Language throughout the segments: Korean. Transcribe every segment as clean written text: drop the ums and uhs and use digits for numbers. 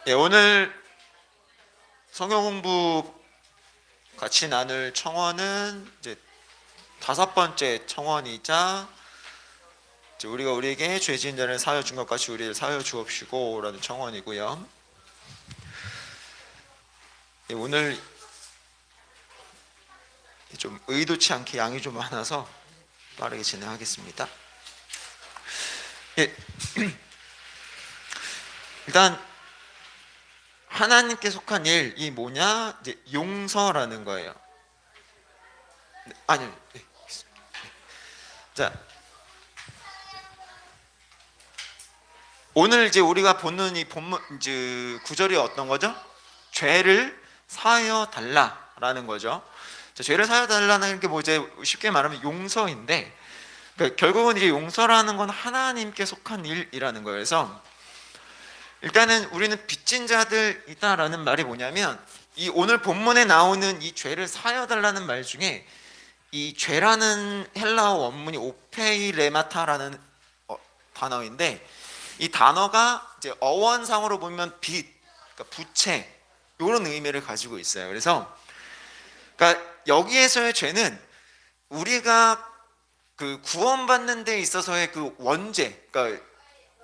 예, 오늘 성경 공부 같이 나눌 청원은 이제 다섯 번째 청원이자 이제 우리가 우리에게 죄 지은 자를 사하여 준 것 같이 우리를 사하여 주옵시고라는 청원이고요. 예, 오늘 좀 의도치 않게 양이 좀 많아서 빠르게 진행하겠습니다. 예, 일단 하나님께 속한 일이 뭐냐? 이제 용서라는 거예요. 아니요. 네. 자, 오늘 이제 우리가 보는 이 본문 이제 구절이 어떤 거죠? 죄를 사하여 달라라는 거죠. 자, 죄를 사하여 달라는 게 뭐 이제 쉽게 말하면 용서인데, 그러니까 결국은 이제 용서라는 건 하나님께 속한 일이라는 거예요. 그래서 일단은 우리는 빚진 자들이다라는 말이 뭐냐면, 이 오늘 본문에 나오는 이 죄를 사하여 달라는 말 중에 이 죄라는 헬라어 원문이 오페이레마타라는 단어인데, 이 단어가 이제 어원상으로 보면 빚, 그러니까 부채 이런 의미를 가지고 있어요. 그래서 그러니까 여기에서의 죄는 우리가 그 구원받는 데 있어서의 그 원죄, 그러니까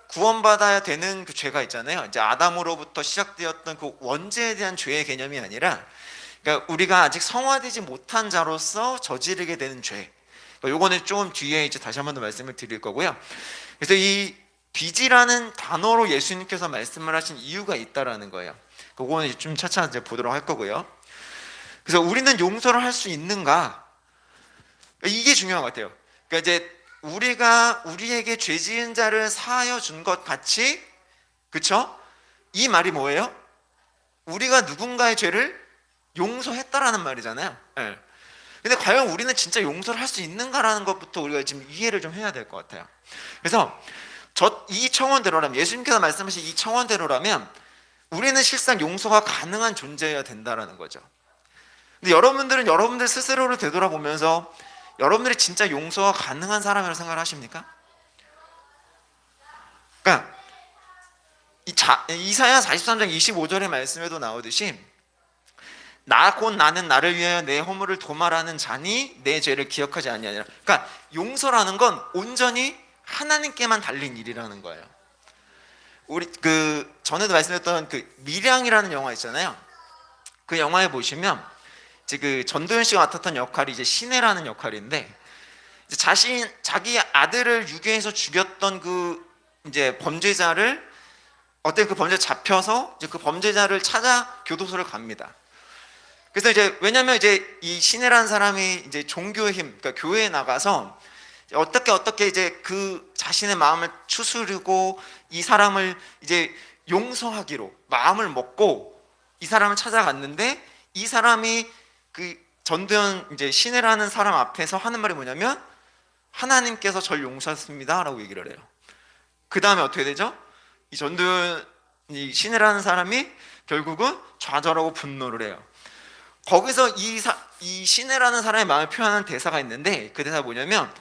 구원받아야 되는 그 죄가 있잖아요. 이제 아담으로부터 시작되었던 그 원죄에 대한 죄의 개념이 아니라, 그러니까 우리가 아직 성화되지 못한 자로서 저지르게 되는 죄. 그러니까 요거는 좀 뒤에 이제 다시 한 번 더 말씀을 드릴 거고요. 그래서 이 빚이라는 단어로 예수님께서 말씀을 하신 이유가 있다라는 거예요. 그거는 좀 차차 이제 보도록 할 거고요. 그래서 우리는 용서를 할 수 있는가? 이게 중요한 것 같아요. 그러니까 이제 우리가 우리에게 죄 지은 자를 사하여 준 것 같이, 그쵸? 이 말이 뭐예요? 우리가 누군가의 죄를 용서했다라는 말이잖아요. 네. 근데 과연 우리는 진짜 용서를 할 수 있는가라는 것부터 우리가 지금 이해를 좀 해야 될 것 같아요. 그래서 이 청원대로라면, 예수님께서 말씀하신 이 청원대로라면 우리는 실상 용서가 가능한 존재여야 된다라는 거죠. 근데 여러분들은 여러분들 스스로를 되돌아보면서 여러분들이 진짜 용서가 가능한 사람이라고 생각을 하십니까? 그러니까 이사야 43장 25절의 말씀에도 나오듯이, 곧 나는 나를 위하여 내 허물을 도말하는 자니 내 죄를 기억하지 아니하니라. 그러니까 용서라는 건 온전히 하나님께만 달린 일이라는 거예요. 우리 그 전에도 말씀드렸던 그 밀양이라는 영화 있잖아요. 그 영화에 보시면 이제 그 전도연 씨가 맡았던 역할이 이제 시내라는 역할인데, 이제 자기 아들을 유괴해서 죽였던 그 이제 범죄자를, 어떤 그 범죄 잡혀서 이제 그 범죄자를 찾아 교도소를 갑니다. 그래서 이제 왜냐면 이제 이 시내라는 사람이 이제 종교의 힘, 그러니까 교회에 나가서 어떻게 이제 그 자신의 마음을 추스르고 이 사람을 이제 용서하기로 마음을 먹고 이 사람을 찾아갔는데, 이 사람이 그 전도연 이제 시내라는 사람 앞에서 하는 말이 뭐냐면, 하나님께서 절 용서했습니다라고 얘기를 해요. 그 다음에 어떻게 되죠? 이 전도연 이 시내라는 사람이 결국은 좌절하고 분노를 해요. 거기서 이 시내라는 사람의 마음을 표현하는 대사가 있는데, 그 대사가 뭐냐면,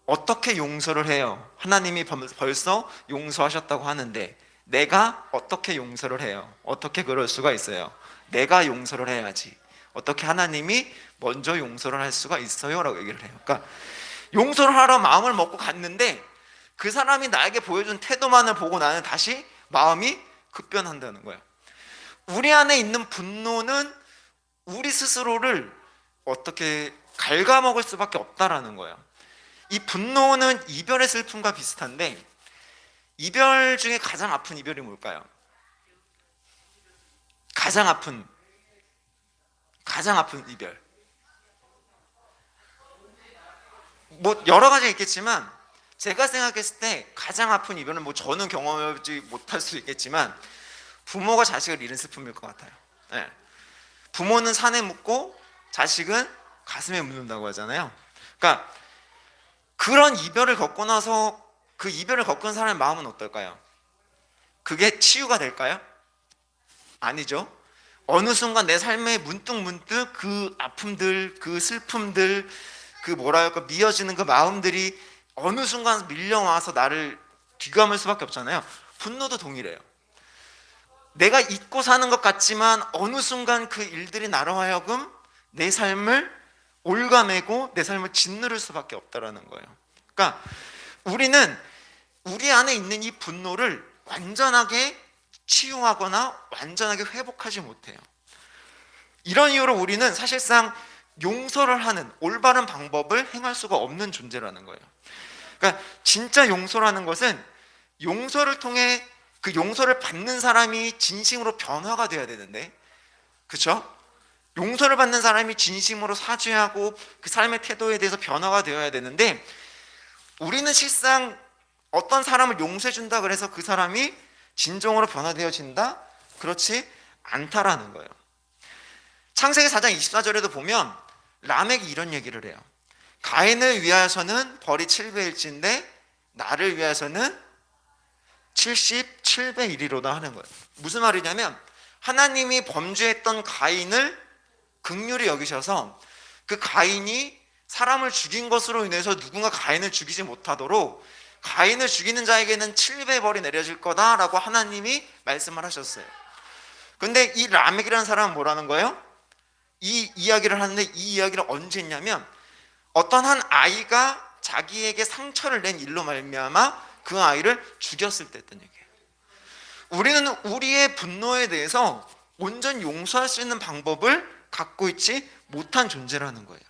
어떻게 용서를 해요? 하나님이 벌써 용서하셨다고 하는데 내가 어떻게 용서를 해요? 어떻게 그럴 수가 있어요? 내가 용서를 해야지. 어떻게 하나님이 먼저 용서를 할 수가 있어요? 라고 얘기를 해요. 그러니까 용서를 하러 마음을 먹고 갔는데 그 사람이 나에게 보여준 태도만을 보고 나는 다시 마음이 급변한다는 거예요. 우리 안에 있는 분노는 우리 스스로를 어떻게 갉아먹을 수밖에 없다라는 거예요. 이 분노는 이별의 슬픔과 비슷한데, 이별 중에 가장 아픈 이별이 뭘까요? 가장 아픈 이별. 뭐 여러 가지 있겠지만 제가 생각했을 때 가장 아픈 이별은, 뭐 저는 경험하지 못할 수 있겠지만 부모가 자식을 잃은 슬픔일 것 같아요. 네. 부모는 산에 묻고 자식은 가슴에 묻는다고 하잖아요. 그러니까 그런 이별을 겪고 나서 그 이별을 겪은 사람의 마음은 어떨까요? 그게 치유가 될까요? 아니죠. 어느 순간 내 삶에 문득 그 아픔들, 그 슬픔들, 그 뭐랄까 미어지는 그 마음들이 어느 순간 밀려와서 나를 뒤감을 수밖에 없잖아요. 분노도 동일해요. 내가 잊고 사는 것 같지만 어느 순간 그 일들이 나로 하여금 내 삶을 올가매고 내 삶을 짓누를 수밖에 없다라는 거예요. 그러니까 우리는 우리 안에 있는 이 분노를 완전하게 치유하거나 완전하게 회복하지 못해요. 이런 이유로 우리는 사실상 용서를 하는 올바른 방법을 행할 수가 없는 존재라는 거예요. 그러니까 진짜 용서라는 것은 용서를 통해 그 용서를 받는 사람이 진심으로 변화가 돼야 되는데, 그렇죠? 용서를 받는 사람이 진심으로 사죄하고 그 삶의 태도에 대해서 변화가 되어야 되는데, 우리는 실상 어떤 사람을 용서해 준다 그래서 그 사람이 진정으로 변화되어진다? 그렇지 않다라는 거예요. 창세기 4장 24절에도 보면 라멕이 이런 얘기를 해요. 가인을 위하여서는 벌이 7배일진데 나를 위하여서는 77배 1이로다 하는 거예요. 무슨 말이냐면 하나님이 범죄했던 가인을 긍휼히 여기셔서 그 가인이 사람을 죽인 것으로 인해서 누군가 가인을 죽이지 못하도록 가인을 죽이는 자에게는 7배 벌이 내려질 거다라고 하나님이 말씀을 하셨어요. 근데 이 라멕이라는 사람은 뭐라는 거예요? 이 이야기를 하는데 이 이야기를 언제 했냐면 어떤 한 아이가 자기에게 상처를 낸 일로 말미암아 그 아이를 죽였을 때 했던 얘기예요. 우리는 우리의 분노에 대해서 온전히 용서할 수 있는 방법을 갖고 있지 못한 존재라는 거예요.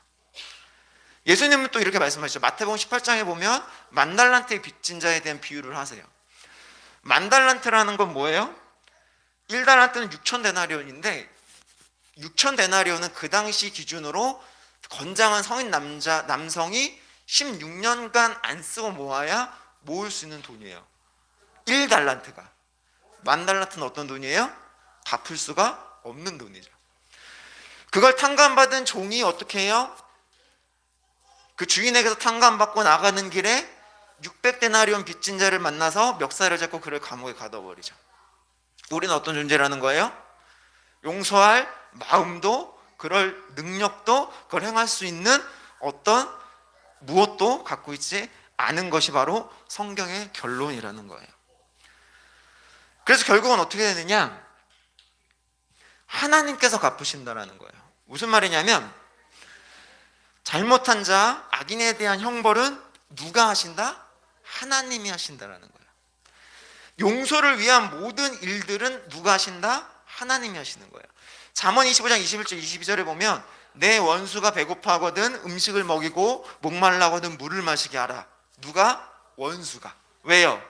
예수님은 또 이렇게 말씀하시죠. 마태복음 18장에 보면 만달란트의 빚진 자에 대한 비유를 하세요. 만달란트라는 건 뭐예요? 1달란트는 6,000데나리온인데 6,000데나리온은 그 당시 기준으로 건장한 성인 남성이 16년간 안 쓰고 모아야 모을 수 있는 돈이에요. 1달란트가. 만달란트는 어떤 돈이에요? 갚을 수가 없는 돈이죠. 그걸 탕감받은 종이 어떻게 해요? 그 주인에게서 탕감받고 나가는 길에 600데나리온 빚진 자를 만나서 멱살을 잡고 그를 감옥에 가둬버리죠. 우리는 어떤 존재라는 거예요? 용서할 마음도 그럴 능력도 그걸 행할 수 있는 어떤 무엇도 갖고 있지 않은 것이 바로 성경의 결론이라는 거예요. 그래서 결국은 어떻게 되느냐? 하나님께서 갚으신다라는 거예요. 무슨 말이냐면 잘못한 자, 악인에 대한 형벌은 누가 하신다? 하나님이 하신다라는 거예요. 용서를 위한 모든 일들은 누가 하신다? 하나님이 하시는 거예요. 잠언 25장 21절 22절에 보면 내 원수가 배고파하거든 음식을 먹이고 목말라거든 물을 마시게 하라. 누가? 원수가. 왜요?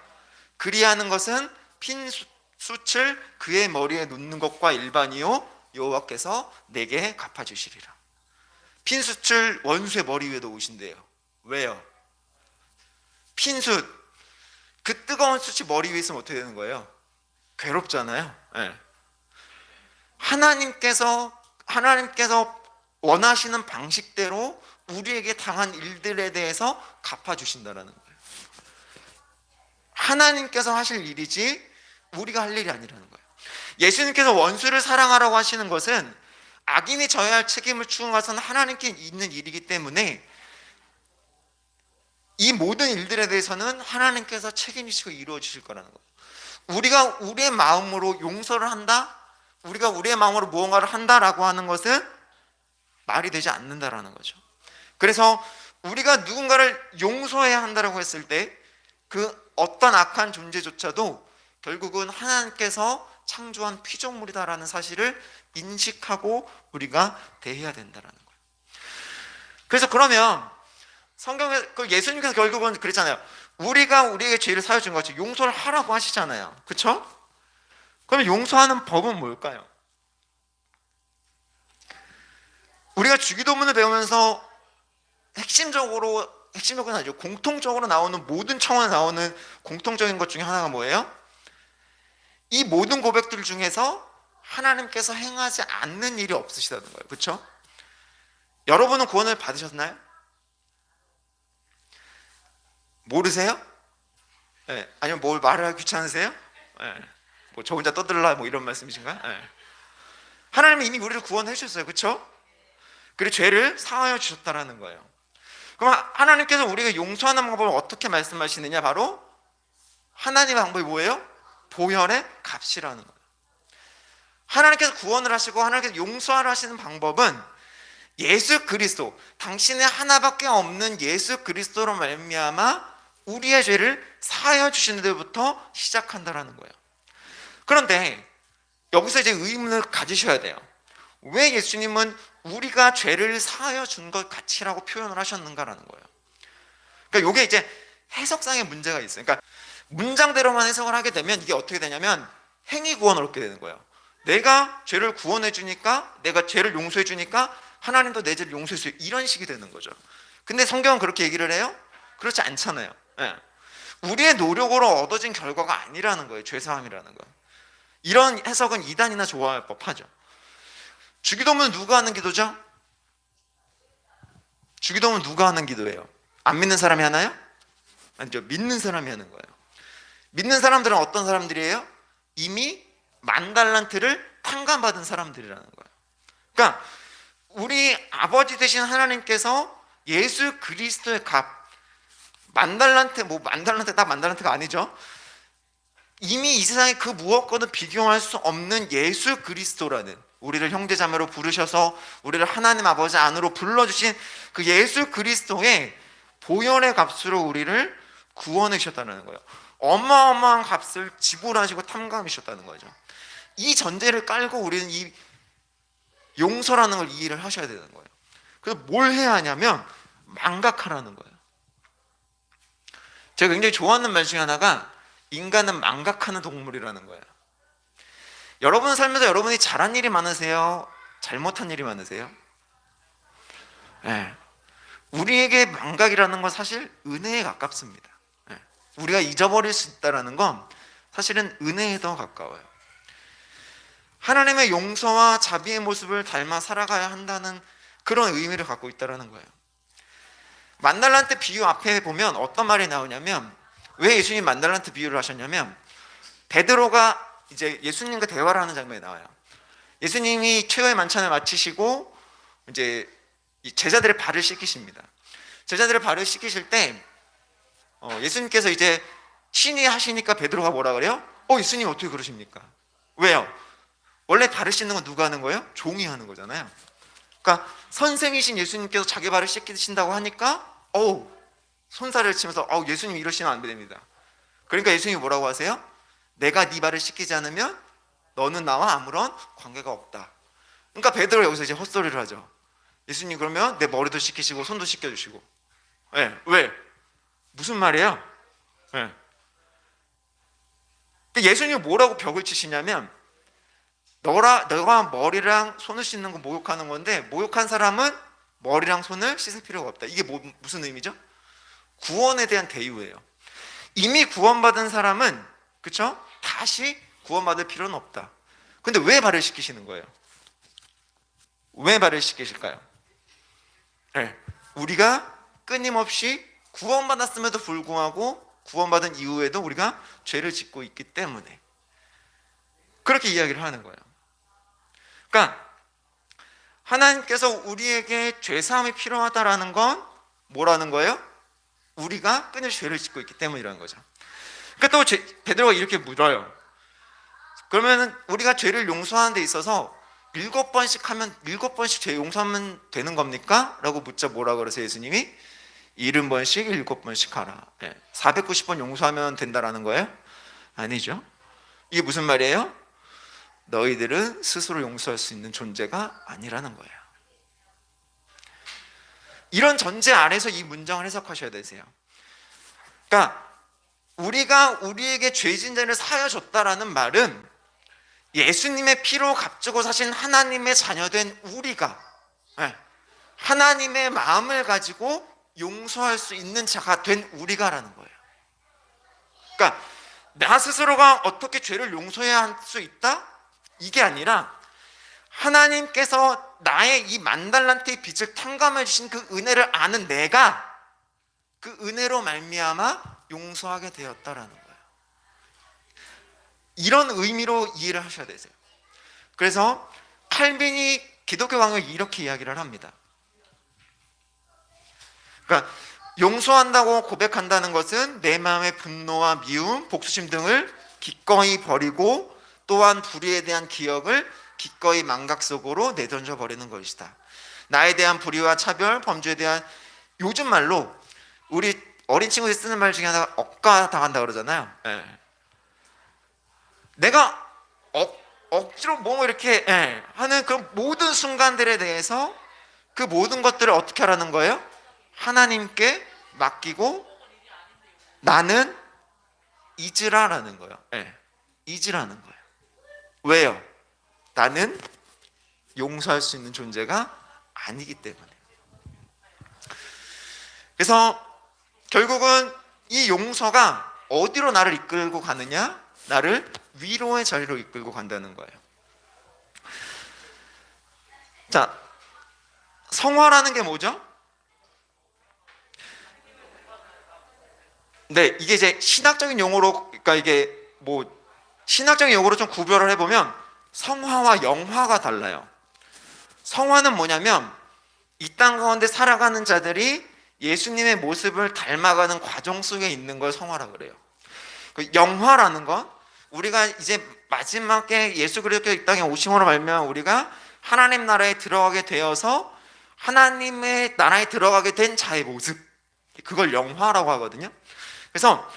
그리하는 것은 핀 숯을 그의 머리에 놓는 것과 일반이요 여호와께서 내게 갚아주시리라. 핀 숯을 원수의 머리 위에 놓으신대요. 왜요? 핀 숯, 그 뜨거운 숯이 머리 위에 있으면 어떻게 되는 거예요? 괴롭잖아요. 네. 하나님께서 원하시는 방식대로 우리에게 당한 일들에 대해서 갚아주신다는 거예요. 하나님께서 하실 일이지 우리가 할 일이 아니라는 거예요. 예수님께서 원수를 사랑하라고 하시는 것은 악인이 져야 할 책임을 추는 것은 하나님께 있는 일이기 때문에 이 모든 일들에 대해서는 하나님께서 책임지시고 이루어 주실 거라는 거예요. 우리가 우리의 마음으로 용서를 한다? 우리가 우리의 마음으로 무언가를 한다라고 하는 것은 말이 되지 않는다라는 거죠. 그래서 우리가 누군가를 용서해야 한다라고 했을 때 그 어떤 악한 존재조차도 결국은 하나님께서 창조한 피조물이다라는 사실을 인식하고 우리가 대해야 된다라는 거예요. 그래서 그러면 성경에 예수님께서 결국은 그랬잖아요. 우리가 우리에게 죄를 사여 준 거죠. 용서를 하라고 하시잖아요. 그렇죠? 그러면 용서하는 법은 뭘까요? 우리가 주기도문을 배우면서 핵심적으로는 아니죠. 공통적으로 나오는 모든 청원에 나오는 공통적인 것 중에 하나가 뭐예요? 이 모든 고백들 중에서 하나님께서 행하지 않는 일이 없으시다는 거예요. 그렇죠? 여러분은 구원을 받으셨나요? 모르세요? 네. 아니면 뭘 말하기 귀찮으세요? 네. 뭐 저 혼자 떠들라 뭐 이런 말씀이신가요? 네. 하나님은 이미 우리를 구원해 주셨어요. 그렇죠? 그리고 죄를 사하여 주셨다라는 거예요. 그럼 하나님께서 우리가 용서하는 방법을 어떻게 말씀하시느냐? 바로 하나님의 방법이 뭐예요? 보혈의 값이라는 거예요. 하나님께서 구원을 하시고 하나님께서 용서하려 하시는 방법은 예수 그리스도, 당신의 하나밖에 없는 예수 그리스도로 말미암아 우리의 죄를 사하여 주시는 데부터 시작한다라는 거예요. 그런데 여기서 이제 의문을 가지셔야 돼요. 왜 예수님은 우리가 죄를 사하여 준 것 같이라고 표현을 하셨는가라는 거예요. 그러니까 이게 이제 해석상의 문제가 있어요. 그러니까 문장대로만 해석을 하게 되면 이게 어떻게 되냐면 행위 구원을 얻게 되는 거예요. 내가 죄를 구원해 주니까, 내가 죄를 용서해 주니까 하나님도 내 죄를 용서해 주세요. 이런 식이 되는 거죠. 근데 성경은 그렇게 얘기를 해요? 그렇지 않잖아요. 네. 우리의 노력으로 얻어진 결과가 아니라는 거예요. 죄사함이라는 거. 이런 해석은 이단이나 좋아할 법하죠. 주기도문 누가 하는 기도죠? 주기도문 누가 하는 기도예요? 안 믿는 사람이 하나요? 아니죠. 믿는 사람이 하는 거예요. 믿는 사람들은 어떤 사람들이에요? 이미 10,000달란트를 탕감받은 사람들이라는 거예요. 그러니까 우리 아버지 되신 하나님께서 예수 그리스도의 값, 10,000달란트, 뭐 10,000달란트 딱 10,000달란트가 아니죠. 이미 이 세상에 그 무엇과도 비교할 수 없는 예수 그리스도라는, 우리를 형제자매로 부르셔서 우리를 하나님 아버지 안으로 불러주신 그 예수 그리스도의 보혈의 값으로 우리를 구원해 주셨다는 거예요. 어마어마한 값을 지불하시고 탕감하셨다는 거죠. 이 전제를 깔고 우리는 이 용서라는 걸 이해를 하셔야 되는 거예요. 그래서 뭘 해야 하냐면 망각하라는 거예요. 제가 굉장히 좋아하는 말 중에 하나가 인간은 망각하는 동물이라는 거예요. 여러분 살면서 여러분이 잘한 일이 많으세요? 잘못한 일이 많으세요? 네. 우리에게 망각이라는 건 사실 은혜에 가깝습니다. 네. 우리가 잊어버릴 수 있다는 건 사실은 은혜에 더 가까워요. 하나님의 용서와 자비의 모습을 닮아 살아가야 한다는 그런 의미를 갖고 있다는 거예요. 10,000달란트 비유 앞에 보면 어떤 말이 나오냐면, 왜 예수님 10,000달란트 비유를 하셨냐면, 베드로가 이제 예수님과 대화를 하는 장면이 나와요. 예수님이 최후의 만찬을 마치시고 이제 제자들의 발을 씻기십니다. 제자들의 발을 씻기실 때 예수님께서 이제 친히 하시니까 베드로가 뭐라 그래요? 예수님 어떻게 그러십니까? 왜요? 원래 발을 씻는 건 누가 하는 거예요? 종이 하는 거잖아요. 그러니까 선생이신 예수님께서 자기 발을 씻기신다고 하니까 손살을 치면서 예수님 이러시면 안 됩니다. 그러니까 예수님이 뭐라고 하세요? 내가 네 발을 씻기지 않으면 너는 나와 아무런 관계가 없다. 그러니까 베드로가 여기서 이제 헛소리를 하죠. 예수님 그러면 내 머리도 씻기시고 손도 씻겨주시고. 네. 왜? 무슨 말이에요? 네. 예수님이 뭐라고 벽을 치시냐면, 너가 머리랑 손을 씻는 건 모욕하는 건데 모욕한 사람은 머리랑 손을 씻을 필요가 없다. 이게 무슨 의미죠? 구원에 대한 대유예요. 이미 구원받은 사람은, 그렇죠? 다시 구원받을 필요는 없다. 근데 왜 발을 씻기시는 거예요? 왜 발을 씻기실까요? 네. 우리가 끊임없이 구원받았음에도 불구하고 구원받은 이후에도 우리가 죄를 짓고 있기 때문에 그렇게 이야기를 하는 거예요. 그러니까 하나님께서 우리에게 죄사함이 필요하다라는 건 뭐라는 거예요? 우리가 끊임없이 죄를 짓고 있기 때문이라는 거죠. 그러니까 또 베드로가 이렇게 물어요. 그러면 우리가 죄를 용서하는 데 있어서 7번씩 죄 용서하면 되는 겁니까? 라고 묻자 뭐라 그러세요? 예수님이 70번씩 7번씩 하라. 490번 용서하면 된다라는 거예요? 아니죠. 이게 무슨 말이에요? 너희들은 스스로 용서할 수 있는 존재가 아니라는 거예요. 이런 전제 아래서 이 문장을 해석하셔야 되세요. 그러니까 우리가 우리에게 죄진 자를 사하여 줬다라는 말은 예수님의 피로 값주고 사신 하나님의 자녀된 우리가 하나님의 마음을 가지고 용서할 수 있는 자가 된 우리가라는 거예요. 그러니까 나 스스로가 어떻게 죄를 용서해야 할 수 있다? 이게 아니라 하나님께서 나의 이 10,000달란트의 빚을 탕감해 주신 그 은혜를 아는 내가 그 은혜로 말미암아 용서하게 되었다라는 거예요. 이런 의미로 이해를 하셔야 되세요. 그래서 칼빈이 기독교 강요를 이렇게 이야기를 합니다. 그러니까 용서한다고 고백한다는 것은 내 마음의 분노와 미움, 복수심 등을 기꺼이 버리고 또한 불의에 대한 기억을 기꺼이 망각 속으로 내던져 버리는 것이다. 나에 대한 불의와 차별, 범죄에 대한, 요즘 말로 우리 어린 친구들이 쓰는 말 중에 하나가 억가당한다 그러잖아요. 예. 내가 억지로 뭐 이렇게 하는 그 모든 순간들에 대해서 그 모든 것들을 어떻게 하라는 거예요? 하나님께 맡기고 나는 잊으라라는 거예요. 잊으라는 거예요. 왜요? 나는 용서할 수 있는 존재가 아니기 때문에. 그래서 결국은 이 용서가 어디로 나를 이끌고 가느냐? 나를 위로의 자리로 이끌고 간다는 거예요. 자, 성화라는 게 뭐죠? 네, 이게 이제 신학적인 용어로, 그러니까 이게 뭐 신학적인 용어로 좀 구별을 해보면 성화와 영화가 달라요. 성화는 뭐냐면 이 땅 가운데 살아가는 자들이 예수님의 모습을 닮아가는 과정 속에 있는 걸 성화라 그래요. 그 영화라는 건 우리가 이제 마지막에 예수 그리스도께서 이 땅에 오심으로 말미암아 우리가 하나님 나라에 들어가게 되어서 하나님의 나라에 들어가게 된 자의 모습, 그걸 영화라고 하거든요. 그래서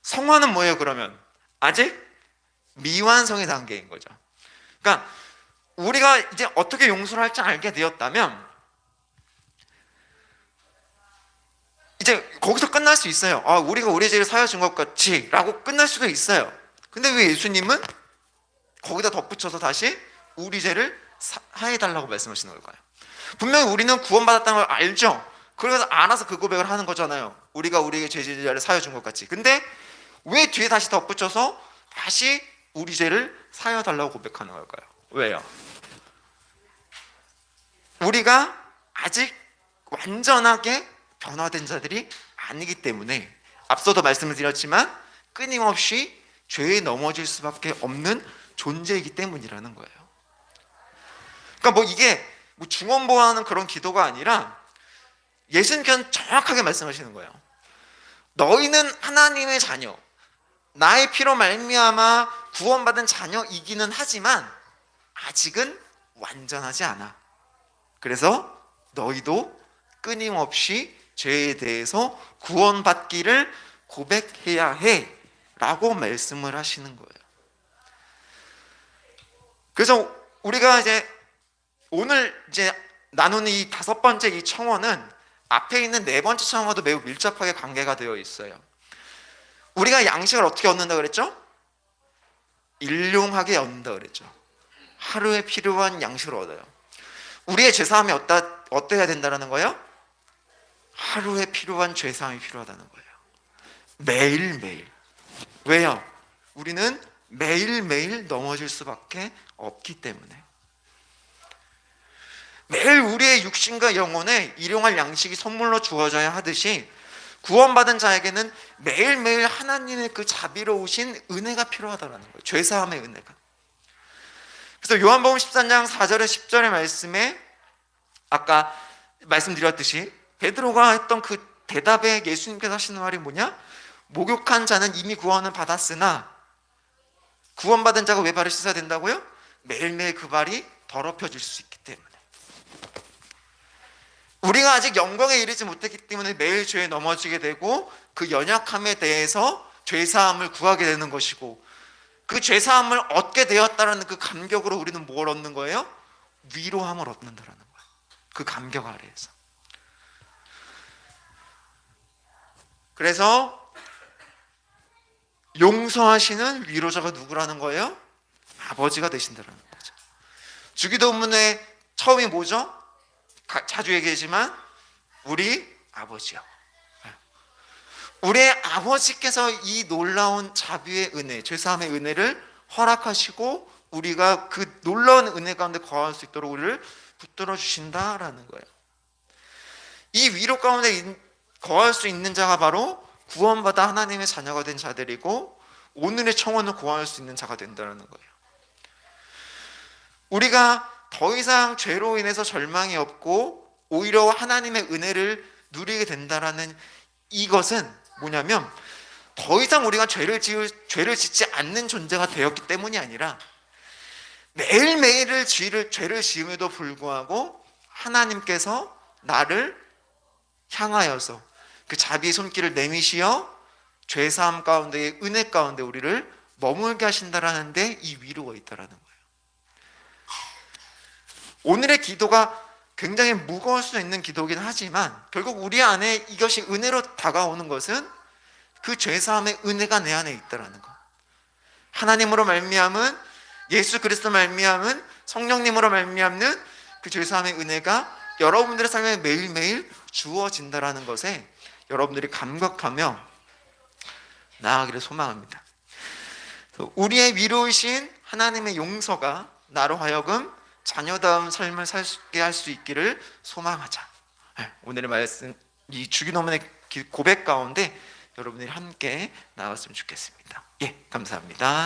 성화는 뭐예요? 그러면 아직 미완성의 단계인 거죠. 그러니까 우리가 이제 어떻게 용서를 할지 알게 되었다면 이제 거기서 끝날 수 있어요. 우리가 우리 죄를 사여 준 것 같이 라고 끝날 수도 있어요. 근데 왜 예수님은 거기다 덧붙여서 다시 우리 죄를 사해달라고 말씀하시는 걸까요? 분명히 우리는 구원받았다는 걸 알죠. 그래서 알아서 그 고백을 하는 거잖아요. 우리가 우리에게 죄를 사여 준 것 같이. 근데 왜 뒤에 다시 덧붙여서 다시 우리 죄를 사여 달라고 고백하는 걸까요? 왜요? 우리가 아직 완전하게 변화된 자들이 아니기 때문에 앞서도 말씀을 드렸지만 끊임없이 죄에 넘어질 수밖에 없는 존재이기 때문이라는 거예요. 그러니까 뭐 이게 뭐 중언부언하는 그런 기도가 아니라 예수님께서는 정확하게 말씀하시는 거예요. 너희는 하나님의 자녀, 나의 피로 말미암아 구원받은 자녀이기는 하지만 아직은 완전하지 않아. 그래서 너희도 끊임없이 죄에 대해서 구원받기를 고백해야 해 라고 말씀을 하시는 거예요. 그래서 우리가 이제 오늘 이제 나누는 이 5번째 이 청원은 앞에 있는 4번째 청원과도 매우 밀접하게 관계가 되어 있어요. 우리가 양식을 어떻게 얻는다 그랬죠? 일용하게 얻는다 그랬죠. 하루에 필요한 양식을 얻어요. 우리의 죄사함이 어때야 된다는 거예요? 하루에 필요한 죄사함이 필요하다는 거예요. 매일매일. 왜요? 우리는 매일매일 넘어질 수밖에 없기 때문에. 매일 우리의 육신과 영혼에 일용할 양식이 선물로 주어져야 하듯이 구원받은 자에게는 매일매일 하나님의 그 자비로우신 은혜가 필요하다는 거예요. 죄사함의 은혜가. 그래서 요한복음 13장 4절에 10절의 말씀에 아까 말씀드렸듯이 베드로가 했던 그 대답에 예수님께서 하시는 말이 뭐냐? 목욕한 자는 이미 구원을 받았으나 구원받은 자가 왜 발을 씻어야 된다고요? 매일매일 그 발이 더럽혀질 수 있기 때문에. 우리가 아직 영광에 이르지 못했기 때문에 매일 죄에 넘어지게 되고 그 연약함에 대해서 죄사함을 구하게 되는 것이고, 그 죄사함을 얻게 되었다는 그 감격으로 우리는 뭘 얻는 거예요? 위로함을 얻는다는 거예요. 그 감격 아래에서. 그래서 용서하시는 위로자가 누구라는 거예요? 아버지가 되신다는 거죠. 주기도문의 처음이 뭐죠? 자주 얘기하지만 우리 아버지요. 우리의 아버지께서 이 놀라운 자비의 은혜, 죄사함의 은혜를 허락하시고 우리가 그 놀라운 은혜 가운데 거할 수 있도록 우리를 붙들어 주신다라는 거예요. 이 위로 가운데 거할 수 있는 자가 바로 구원받아 하나님의 자녀가 된 자들이고 오늘의 청원을 구할 수 있는 자가 된다는 거예요. 우리가 더 이상 죄로 인해서 절망이 없고 오히려 하나님의 은혜를 누리게 된다라는 이것은 뭐냐면 더 이상 우리가 죄를 짓지 않는 존재가 되었기 때문이 아니라 매일매일을 죄를 지음에도 불구하고 하나님께서 나를 향하여서 그 자비의 손길을 내미시어 죄사함 가운데, 은혜 가운데 우리를 머물게 하신다라는 데 이 위로가 있다라는 거예요. 오늘의 기도가 굉장히 무거울 수 있는 기도이긴 하지만 결국 우리 안에 이것이 은혜로 다가오는 것은 그 죄사함의 은혜가 내 안에 있다라는 것. 하나님으로 말미암은, 예수 그리스도 말미암은, 성령님으로 말미암는 그 죄사함의 은혜가 여러분들의 삶에 매일매일 주어진다라는 것에 여러분들이 감격하며 나아가기를 소망합니다. 우리의 위로이신 하나님의 용서가 나로 하여금 자녀다운 삶을 살게 할 수 있기를 소망하자. 오늘의 말씀, 이 주기도문의 고백 가운데 여러분들이 함께 나갔으면 좋겠습니다. 예, 감사합니다.